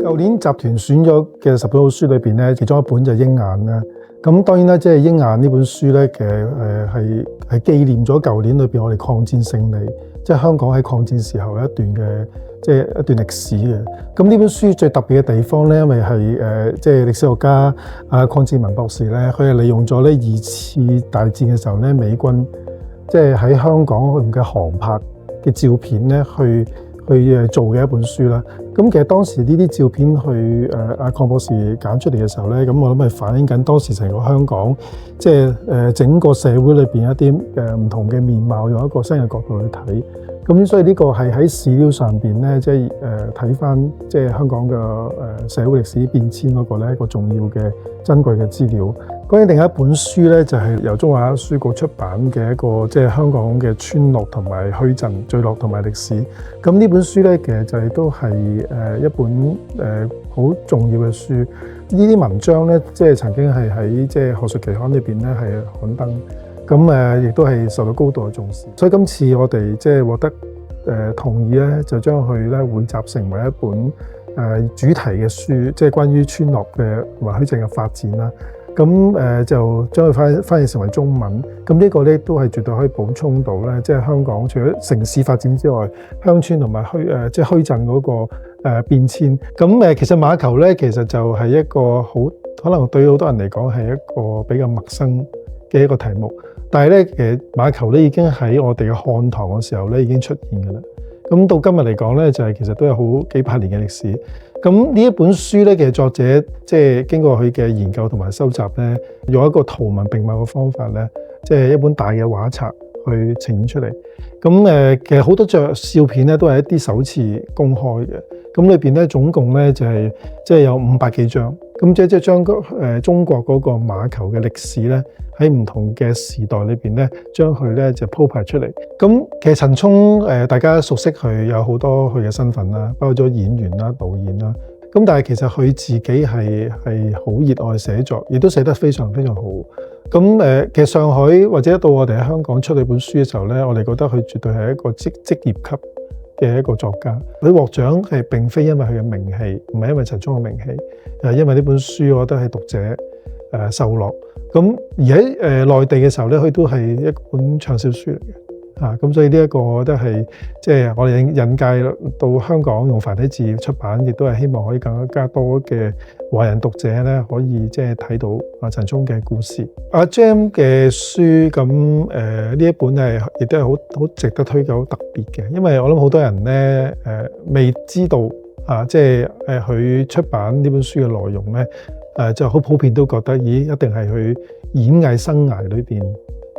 舊年集團選咗嘅10本好書裏邊咧，其中一本就係《鷹眼》啦。咁當然啦，即係《鷹眼》呢本書咧，其實係紀念咗舊年裏邊我哋抗戰勝利，即係香港喺抗戰時候一段嘅一段歷史嘅。咁呢本書最特別嘅地方咧，因為係即係歷史學家鄺志文博士咧，佢係利用咗咧2次大戰嘅時候咧，美軍即係喺香港用嘅航拍嘅照片咧，去做嘅一本書啦。咁其實當時呢啲照片去鄺博士揀出嚟嘅時候咧，咁我諗係反映緊當時成個香港即係整個社會裏邊一啲唔同嘅面貌，用一個新嘅角度去睇。咁所以呢個係喺史料上邊咧，即係睇翻即係香港嘅社會歷史變遷嗰個咧一個重要嘅珍貴嘅資料。關於另一本書咧，就係由中華書局出版嘅一個即係香港嘅村落同埋墟鎮聚落同埋歷史。咁呢本書咧，其實就係都係一本好重要嘅書。呢啲文章咧，即係曾經係喺即係學術期刊裏邊咧係刊登。咁亦都係受到高度嘅重視，所以今次我哋即係獲得同意咧，就將佢咧匯集成為一本主題嘅書，即係關於村落嘅同埋墟鎮嘅發展啦。咁就將佢翻譯成為中文。咁呢個咧都係絕對可以補充到咧，即係香港除咗城市發展之外，鄉村同埋即係墟鎮嗰個變遷。咁其實馬球咧，其實就係一個可能對好多人嚟講係一個比較陌生嘅一個題目。但係咧，其實馬球咧已經喺我哋嘅漢唐嘅時候咧已經出現㗎啦。咁到今日嚟講咧，就係其實都有好幾百年嘅歷史。咁呢一本書咧，其實作者即係經過佢嘅研究同埋收集咧，用一個圖文並茂嘅方法咧，即係一本大嘅畫冊去呈現出嚟。咁其實好多照片咧都係一啲首次公開嘅。咁裏邊咧總共咧就係即係有500幾張。咁即係將中國嗰個馬球嘅歷史咧，喺唔同嘅時代裏邊咧，將佢咧就鋪排出嚟。咁其實陳聰大家熟悉佢有好多佢嘅身份啦，包括咗演員啦、導演啦。咁但係其實佢自己係好熱愛寫作，亦都寫得非常非常好。咁其實上海或者到我哋喺香港出呢本書嘅時候咧，我哋覺得佢絕對係一個職業級嘅一個作家。佢獲獎係並非因為佢嘅名氣，唔係因為陳聰嘅名氣，係因為呢本書我覺得係讀者受落。咁而喺內地嘅時候咧，佢都係一本暢銷書嚟嘅。咁所以呢一個我覺得係即係我哋引介到香港用繁體字出版，亦都係希望可以更加多嘅華人讀者咧可以即係睇到陳聰嘅故事。阿 Jam 嘅書咁呢一本係亦都係好值得推介、好特別嘅，因為我諗好多人咧未知道即係佢出版呢本書嘅內容咧就好普遍都覺得咦一定係佢演藝生涯裏邊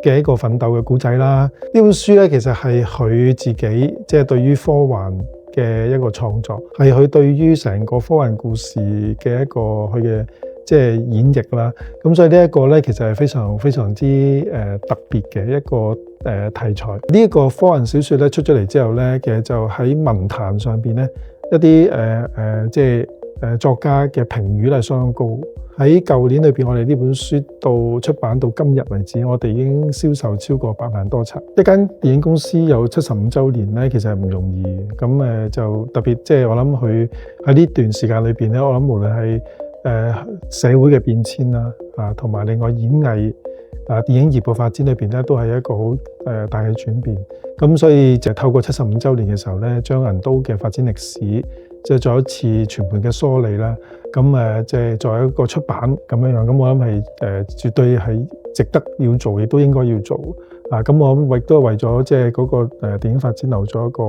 嘅一個奮鬥嘅故仔啦。呢本書咧其實係佢自己即係對於科幻嘅一個創作，係佢對於成個科幻故事嘅一個佢嘅即係演繹啦。咁所以呢一個咧其實係非常非常之特別嘅一個題材。呢一個科幻小說咧出咗嚟之後咧，其實就喺文壇上邊咧一啲即係作家嘅評語係相當高。喺舊年裏邊，我哋呢本書到出版到今日為止，我哋已經銷售超過8萬多冊。一間電影公司有75週年咧，其實係唔容易。咁就特別即係我諗佢喺呢段時間裏邊咧，我諗無論係社會嘅變遷啦，同埋另外演藝電影業嘅發展裏邊咧，都係一個好大嘅轉變。咁所以就透過75週年嘅時候咧，將銀都嘅發展歷史即係再一次全盤嘅梳理啦。咁即係作為一個出版咁樣，咁我諗係絕對係值得要做，亦都應該要做。咁我諗亦都係為咗即係嗰個電影發展留咗一個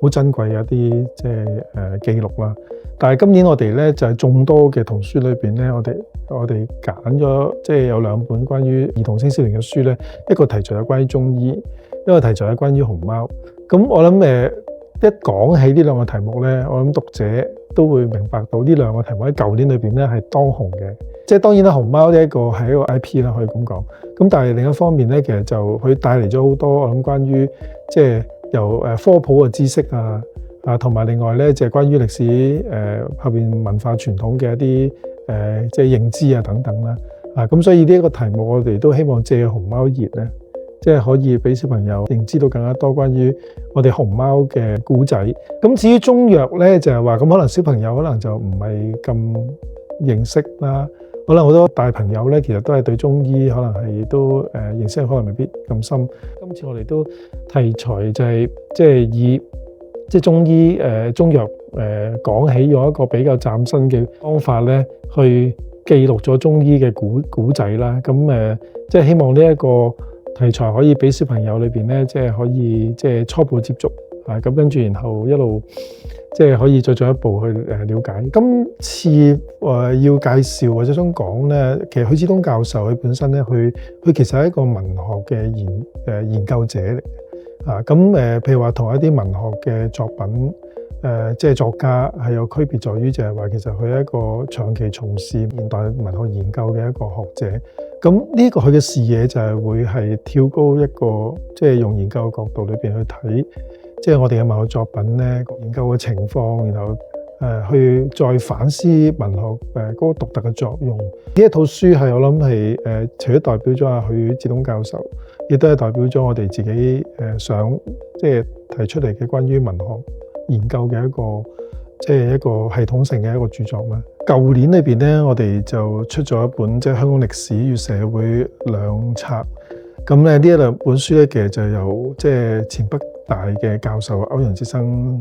好珍貴嘅一啲即係記錄啦。但係今年我哋咧就係眾多嘅童書裏邊咧，我哋揀咗即係有2本關於兒童青少年嘅書咧，一個題材係關於中醫，一個題材係關於熊貓。咁我諗一講起呢2個題目咧，我諗讀者都會明白到呢2個題目喺舊年裏邊咧係當紅嘅。即係當然啦，熊貓呢一個係一個 IP 啦，可以咁講。咁但係另一方面咧，其實就佢帶嚟咗好多我諗關於即係由科普嘅知識同埋另外咧就係關於歷史後邊文化傳統嘅一啲即係認知等等啦。咁所以呢一個題目我哋都希望借熊貓熱咧，即係可以俾小朋友認知到更加多關於我哋熊貓嘅故仔。咁至於中藥咧，就係話咁可能小朋友可能就唔係咁認識啦。可能好多大朋友咧，其實都係對中醫可能係都認識可能未必咁深。今次我哋都題材就係即係以即係中醫中藥講起用一個比較嶄新嘅方法咧，去記錄咗中醫嘅古仔啦。咁即係希望呢一個題材可以俾小朋友裏邊咧，即係可以即係初步接觸啊。咁跟住然後一路即係可以再進一步去了解。今次要介紹或者想講咧，其實許志東教授佢本身咧，佢其實係一個文學嘅研究者嚟啊。咁譬如話同一啲文學嘅作品即係作家係有區別在於就係話其實佢係一個長期從事現代文學研究嘅一個學者。咁呢個佢嘅視野就係會係跳高一個即係用研究嘅角度裏邊去睇，即係我哋嘅文學作品咧研究嘅情況，然後去再反思文學嗰個獨特嘅作用。呢一套書係我諗係除咗代表咗許志東教授，亦都係代表咗我哋自己想即係提出嚟嘅關於文學研究嘅一個即係一個系統性嘅一個著作啦。舊年裏邊咧，我哋就出咗一本即係香港歷史與社會兩冊。咁咧呢一兩本書咧，其實就由即係前北大嘅教授歐陽哲生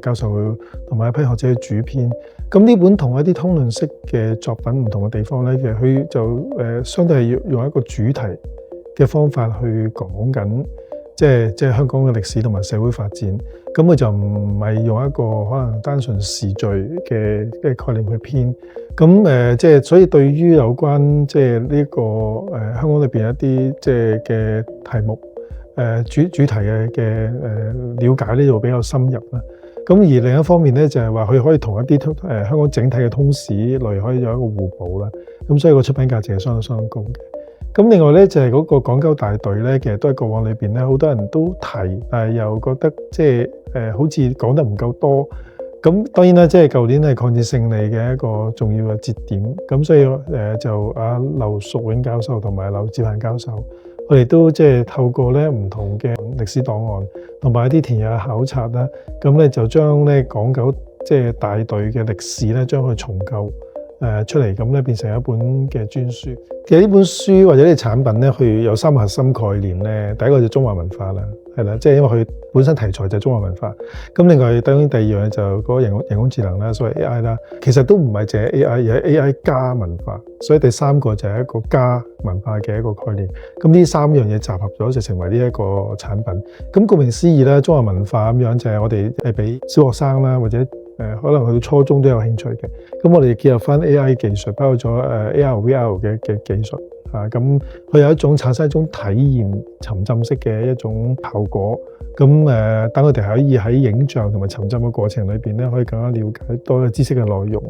教授同埋一批學者去主編。咁呢本同一啲通論式嘅作品唔同嘅地方咧，其實佢就相對係要用一個主題嘅方法去講緊，即係香港嘅歷史同埋社會發展。咁佢就唔係用一個可能單純時序嘅概念去編。咁即係所以對於有關即係呢個香港裏邊一啲即係嘅題目主題嘅了解呢度比較深入啦。咁而另一方面咧，就係話佢可以同一啲香港整體嘅通史類可以有一個互補啦。咁所以個出品價值係相當高嘅。咁另外咧就係嗰個港九大隊咧，其實都係過往裏邊咧好多人都提，但係又覺得即係好似講得唔夠多。咁當然啦，即係舊年係抗戰勝利嘅一個重要嘅節點。咁所以就劉淑永教授同埋劉志恒教授，我哋都即係透過咧唔同嘅歷史檔案同埋一啲田野嘅考察啦，咁咧就將咧港九即係大隊嘅歷史咧，將佢重構出嚟，咁咧變成一本嘅專書。其實呢本書或者呢啲產品咧，佢有三個核心概念咧。第一個就中華文化啦，係啦，即係因為佢本身題材就係中華文化。咁另外當然第二樣就嗰個人工智能啦，所謂 AI 啦，其實都唔係淨係 AI，而係 AI 加文化。所以第三個就係一個加文化嘅一個概念。咁呢三樣嘢集合咗就成為呢一個產品。咁顧名思義啦，中華文化咁樣就係我哋係俾小學生啦，或者可能去到初中都有興趣嘅。咁我哋結合翻 AI 技術，包括咗AR、VR 嘅技術啊，咁佢有一種產生一種體驗沉浸式嘅一種效果。咁等佢哋可以喺影像同埋沉浸嘅過程裏邊咧，可以更加了解多嘅知識嘅內容。